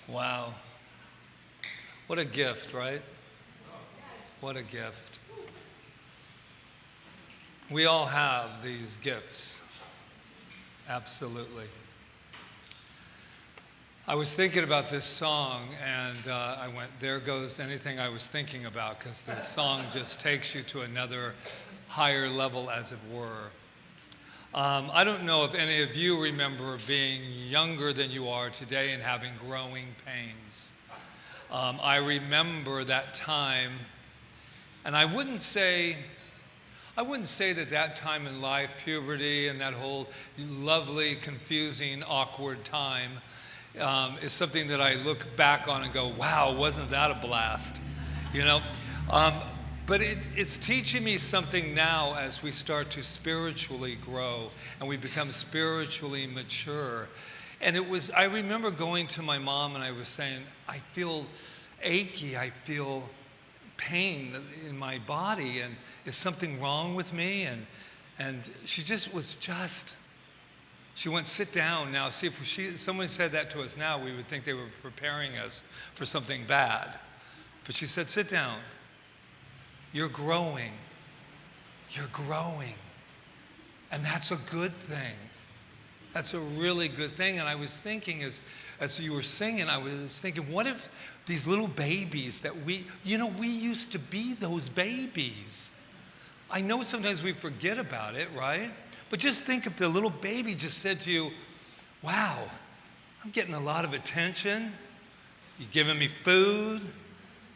Wow. What a gift, right? What a gift. We all have these gifts. Absolutely. I was thinking about this song, and I went, there goes anything I was thinking about, because the song just takes you to another higher level, as it were. I don't know if any of you remember being younger than you are today and having growing pains. I remember that time, and I wouldn't say that time in life, puberty and that whole lovely, confusing, awkward time, is something that I look back on and go, wow, wasn't that a blast? You know? But it's teaching me something now as we start to spiritually grow and we become spiritually mature. And I remember going to my mom and I was saying, I feel achy, I feel pain in my body, and is something wrong with me? And she went, sit down now. See, if someone said that to us now, we would think they were preparing us for something bad. But she said, sit down. You're growing. You're growing. And that's a good thing. That's a really good thing. And I was thinking, as you were singing, I was thinking, what if these little babies that we used to be those babies. I know sometimes we forget about it, right? But just think if the little baby just said to you, wow, I'm getting a lot of attention. You're giving me food.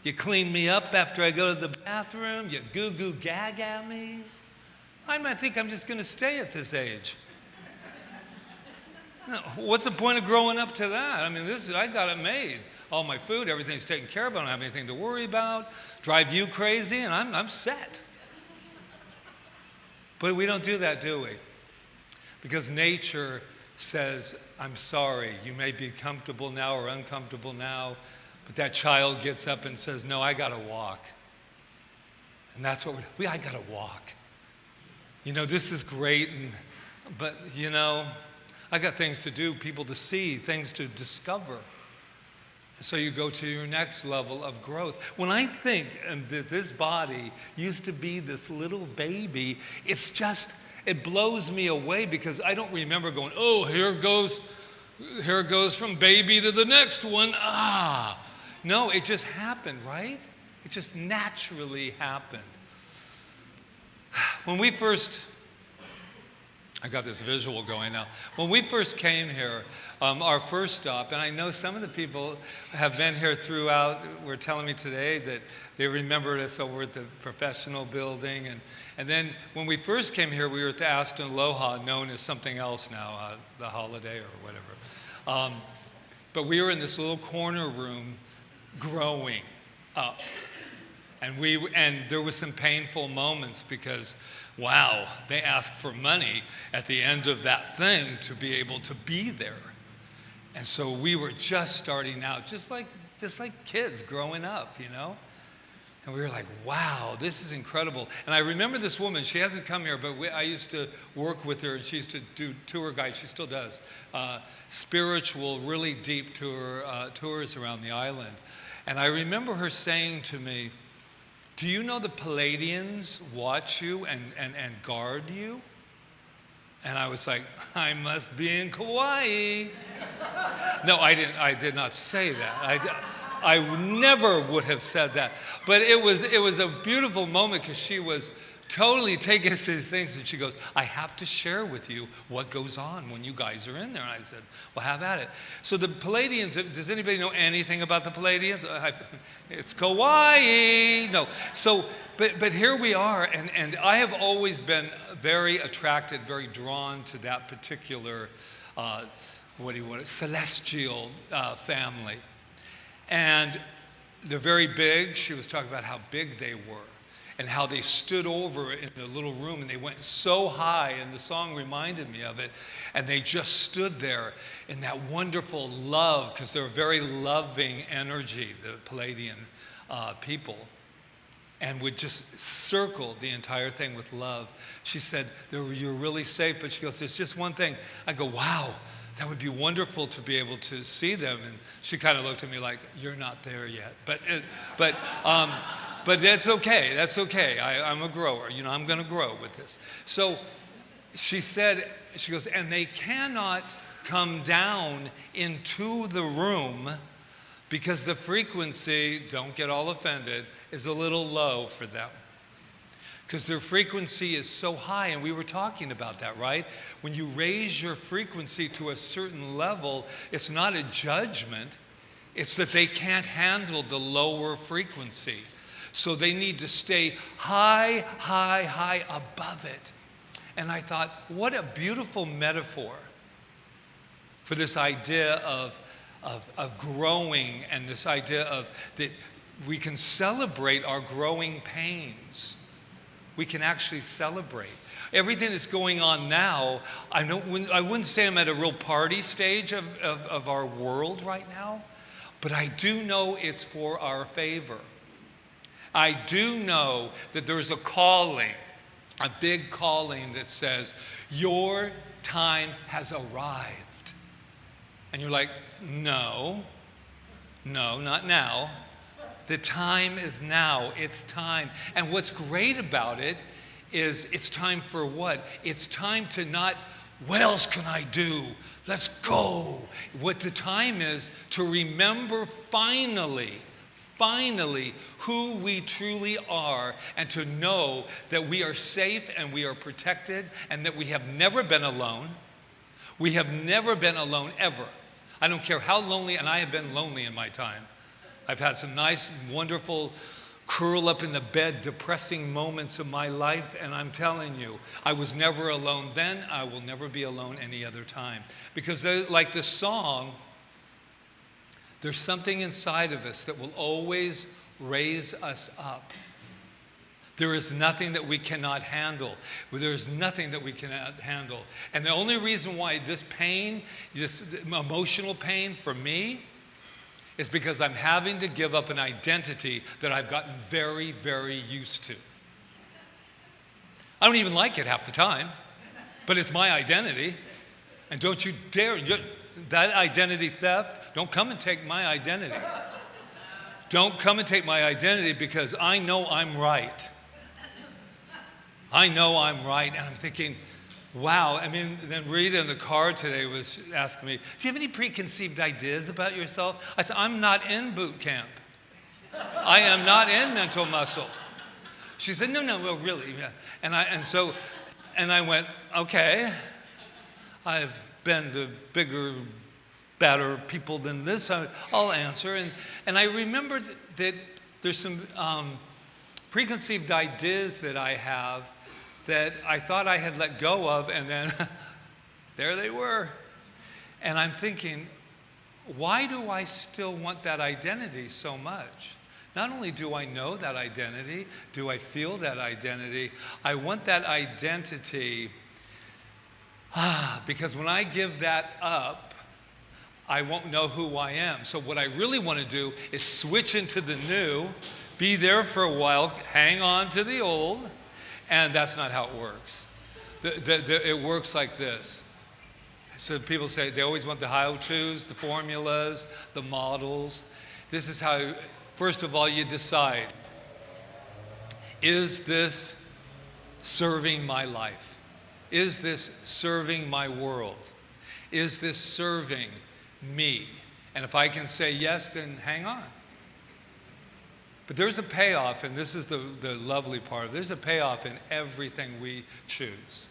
You clean me up after I go to the bathroom. You goo-goo gag at me. I might think I'm just going to stay at this age. What's the point of growing up to that? I mean, I got it made. All my food, everything's taken care of. I don't have anything to worry about. Drive you crazy, and I'm set. But we don't do that, do we? Because nature says, I'm sorry, you may be comfortable now or uncomfortable now, but that child gets up and says, no, I gotta walk. And that's what I gotta walk. This is great, but I got things to do, people to see, things to discover. So you go to your next level of growth. When I think that this body used to be this little baby, it blows me away, because I don't remember going, oh, here it goes from baby to the next one. No, it just happened, right? It just naturally happened. I got this visual going now. When we first came here, our first stop, and I know some of the people have been here throughout, were telling me today that they remembered us over at the professional building. And then when we first came here, we were at the Aston Aloha, known as something else now, the Holiday or whatever. But we were in this little corner room growing up. And there was some painful moments because, wow, they asked for money at the end of that thing to be able to be there. And so we were just starting out, just like kids growing up, And we were like, wow, this is incredible. And I remember this woman, she hasn't come here, but I used to work with her, and she used to do tour guides, she still does, spiritual, really deep tours around the island. And I remember her saying to me, do you know the Palladians watch you and guard you? And I was like, I must be in Kaua'i. No, I did not say that. I never would have said that. But it was a beautiful moment, because she was totally taking us to these things, and she goes, I have to share with you what goes on when you guys are in there. And I said, well, have at it. So the Palladians, does anybody know anything about the Palladians? It's Kaua'i. No. So, but here we are, and I have always been very attracted, very drawn to that particular, celestial family. And they're very big. She was talking about how big they were, and how they stood over in the little room, and they went so high, and the song reminded me of it, and they just stood there in that wonderful love, because they're a very loving energy, the Palladian people, and would just circle the entire thing with love. She said, you're really safe, but she goes, there's just one thing. I go, wow, that would be wonderful to be able to see them. And she kind of looked at me like, you're not there yet. But that's okay. That's okay. I'm a grower. I'm going to grow with this. So she goes, and they cannot come down into the room because the frequency, don't get all offended, is a little low for them. Because their frequency is so high, and we were talking about that, right? When you raise your frequency to a certain level, it's not a judgment, it's that they can't handle the lower frequency. So they need to stay high, high, high above it. And I thought, what a beautiful metaphor for this idea of growing, and this idea of that we can celebrate our growing pains. We can actually celebrate. Everything that's going on now, I wouldn't say I'm at a real party stage of our world right now, but I do know it's for our favor. I do know that there's a calling, a big calling that says, your time has arrived. And you're like, no, not now. The time is now. It's time. And what's great about it is it's time for what? It's time to not, what else can I do? Let's go. What the time is to remember finally who we truly are, and to know that we are safe and we are protected and that we have never been alone. We have never been alone ever. I don't care how lonely, and I have been lonely in my time. I've had some nice, wonderful, curl up in the bed, depressing moments of my life, and I'm telling you, I was never alone then, I will never be alone any other time. Because like the song, there's something inside of us that will always raise us up. There is nothing that we cannot handle. There is nothing that we cannot handle. And the only reason why this pain, this emotional pain for me, is because I'm having to give up an identity that I've gotten very, very used to. I don't even like it half the time, but it's my identity. And don't you dare, that identity theft, don't come and take my identity. Don't come and take my identity, because I know I'm right. I know I'm right, and I'm thinking, wow. I mean, then Rita in the car today was asking me, do you have any preconceived ideas about yourself? I said, I'm not in boot camp. I am not in mental muscle. She said, no, well, really. Yeah. And I went, okay, I've been to bigger, better people than this. I'll answer. And I remembered that there's some preconceived ideas that I have that I thought I had let go of, and then there they were. And I'm thinking, why do I still want that identity so much? Not only do I know that identity, do I feel that identity, I want that identity because when I give that up, I won't know who I am. So what I really want to do is switch into the new, be there for a while, hang on to the old, and that's not how it works. It works like this. So people say they always want the how-tos, the formulas, the models. This is how, first of all, you decide, is this serving my life? Is this serving my world? Is this serving me? And if I can say yes, then hang on. But there's a payoff, and this is the lovely part. There's a payoff in everything we choose.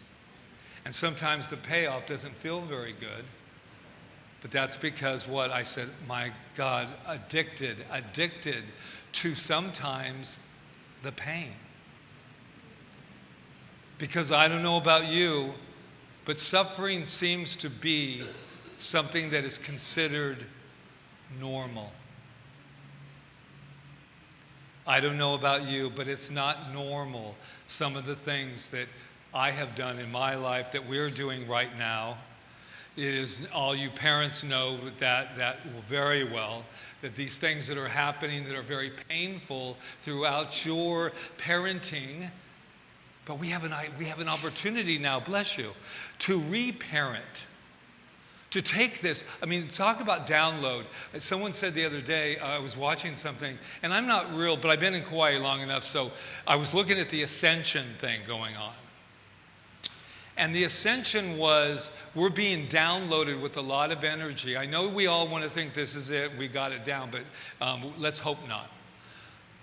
And sometimes the payoff doesn't feel very good, but that's because what I said, my God, addicted to sometimes the pain. Because I don't know about you, but suffering seems to be something that is considered normal. I don't know about you, but it's not normal. Some of the things that I have done in my life that we're doing right now, it is, all you parents know that very well, that these things that are happening that are very painful throughout your parenting, but we have an opportunity now, bless you, to reparent, To take this, I mean, talk about download. Someone said the other day, I was watching something, and I'm not real, but I've been in Kaua'i long enough, so I was looking at the ascension thing going on. And the ascension was, we're being downloaded with a lot of energy. I know we all want to think this is it, we got it down, but let's hope not.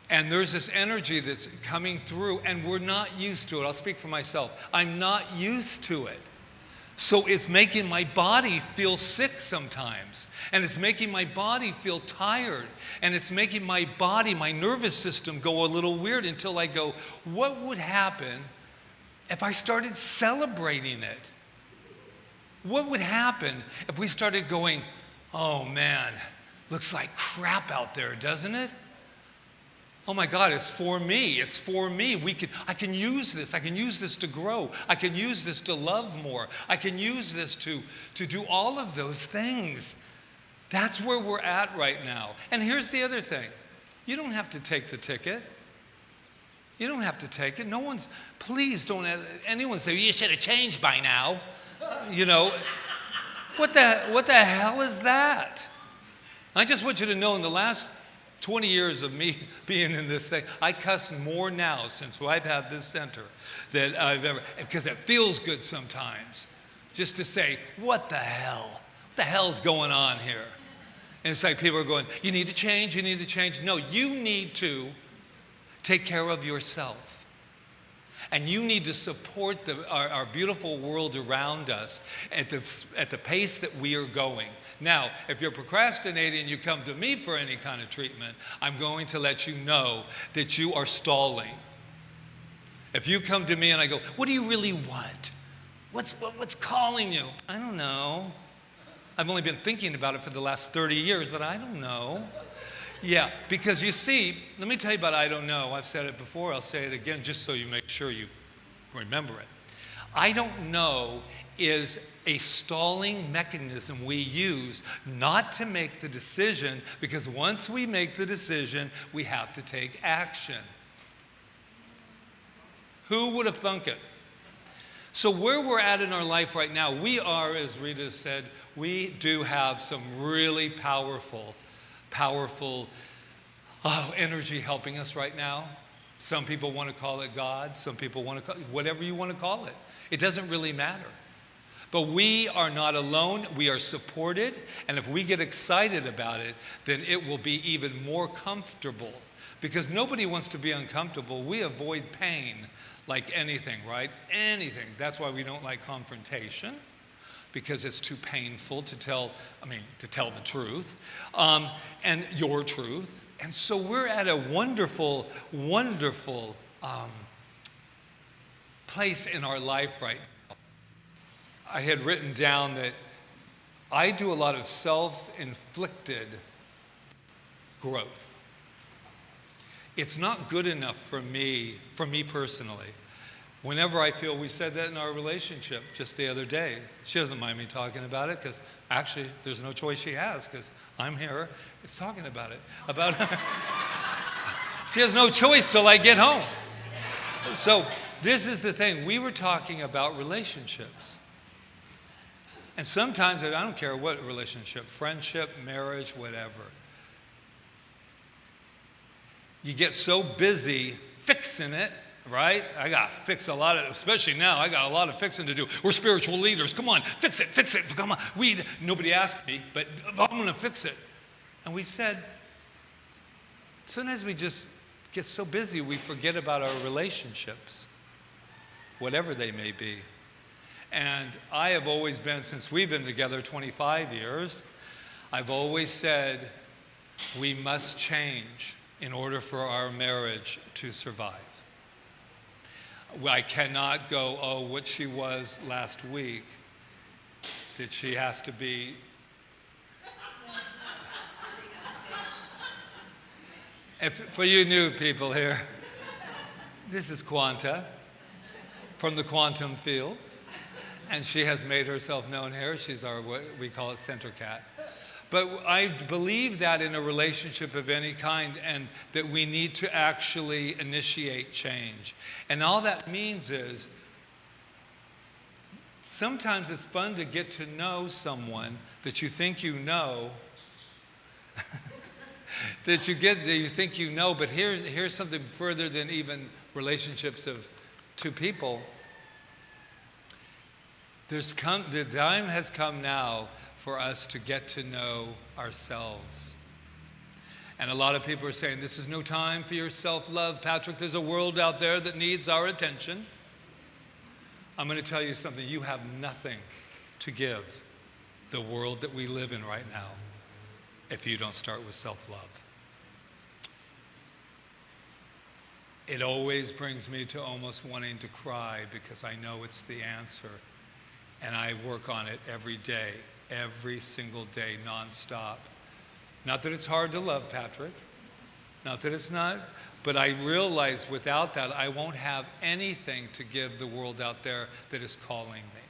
And there's this energy that's coming through, and we're not used to it. I'll speak for myself. I'm not used to it. So it's making my body feel sick sometimes. And it's making my body feel tired. And it's making my body, my nervous system go a little weird until I go, what would happen if I started celebrating it? What would happen if we started going, oh man, looks like crap out there, doesn't it? Oh my God, it's for me. It's for me. I can use this. I can use this to grow. I can use this to love more. I can use this to do all of those things. That's where we're at right now. And here's the other thing. You don't have to take the ticket. You don't have to take it. No one's, please don't have anyone say, you should have changed by now. You know, what the hell is that? I just want you to know in the last 20 years of me being in this thing, I cuss more now since I've had this center than I've ever, because it feels good sometimes, just to say, what the hell? What the hell's going on here? And it's like people are going, you need to change, you need to change. No, you need to take care of yourself. And you need to support our beautiful world around us at the pace that we are going. Now, if you're procrastinating and you come to me for any kind of treatment, I'm going to let you know that you are stalling. If you come to me and I go, what do you really want? What's calling you? I don't know. I've only been thinking about it for the last 30 years, but I don't know. Yeah, because you see, let me tell you about I don't know. I've said it before, I'll say it again just so you make sure you remember it. I don't know is a stalling mechanism we use not to make the decision, because once we make the decision, we have to take action. Who would have thunk it? So where we're at in our life right now, we are, as Rita said, we do have some really powerful energy helping us right now. Some people want to call it God. Some people want to call it whatever you want to call it. It doesn't really matter. But we are not alone. We are supported. And if we get excited about it, then it will be even more comfortable. Because nobody wants to be uncomfortable. We avoid pain like anything, right? Anything. That's why we don't like confrontation, because it's too painful to tell the truth, and your truth. And so we're at a wonderful, wonderful place in our life right now. I had written down that I do a lot of self-inflicted growth. It's not good enough for me personally. Whenever I feel, we said that in our relationship just the other day. She doesn't mind me talking about it, because actually there's no choice she has, because I'm here. It's talking about it. She has no choice till I get home. So this is the thing. We were talking about relationships. And sometimes, I don't care what relationship, friendship, marriage, whatever. You get so busy fixing it, right? I got to fix a lot of, especially now, I got a lot of fixing to do. We're spiritual leaders. Come on, fix it, come on. Nobody asked me, but I'm going to fix it. And we said, sometimes we just get so busy we forget about our relationships, whatever they may be. And I have always been, since we've been together 25 years, I've always said we must change in order for our marriage to survive. I cannot go, oh, what she was last week, that she has to be. For you new people here, this is Quanta from the quantum field, and she has made herself known here. She's our, what we call it, center cat. But I believe that in a relationship of any kind, and that we need to actually initiate change. And all that means is sometimes it's fun to get to know someone that you think you know, that you think you know, but here's something further than even relationships of two people. The time has come now for us to get to know ourselves. And a lot of people are saying, this is no time for your self-love, Patrick. There's a world out there that needs our attention. I'm going to tell you something. You have nothing to give the world that we live in right now if you don't start with self-love. It always brings me to almost wanting to cry because I know it's the answer. And I work on it every day, every single day, nonstop. Not that it's hard to love, Patrick. Not that it's not. But I realize without that, I won't have anything to give the world out there that is calling me.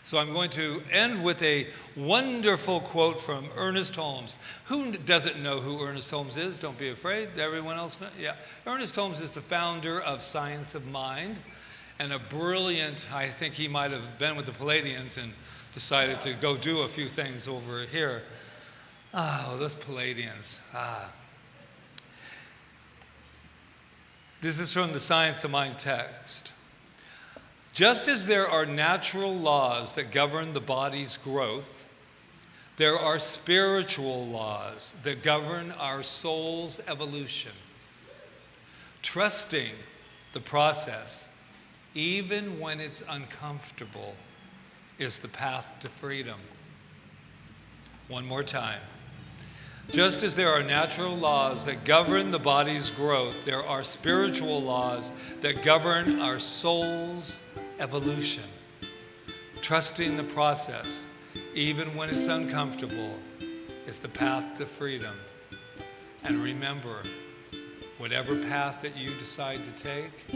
So I'm going to end with a wonderful quote from Ernest Holmes. Who doesn't know who Ernest Holmes is? Don't be afraid. Everyone else knows? Yeah. Ernest Holmes is the founder of Science of Mind and a brilliant, I think he might have been with the Palladians and decided to go do a few things over here. Oh, those Palladians. This is from the Science of Mind text. Just as there are natural laws that govern the body's growth, there are spiritual laws that govern our soul's evolution. Trusting the process, even when it's uncomfortable, is the path to freedom. One more time. Just as there are natural laws that govern the body's growth, there are spiritual laws that govern our soul's evolution. Trusting the process, even when it's uncomfortable, is the path to freedom. And remember, whatever path that you decide to take,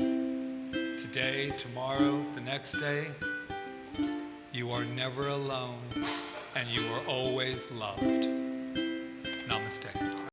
today, tomorrow, the next day, you are never alone and you are always loved. Namaste.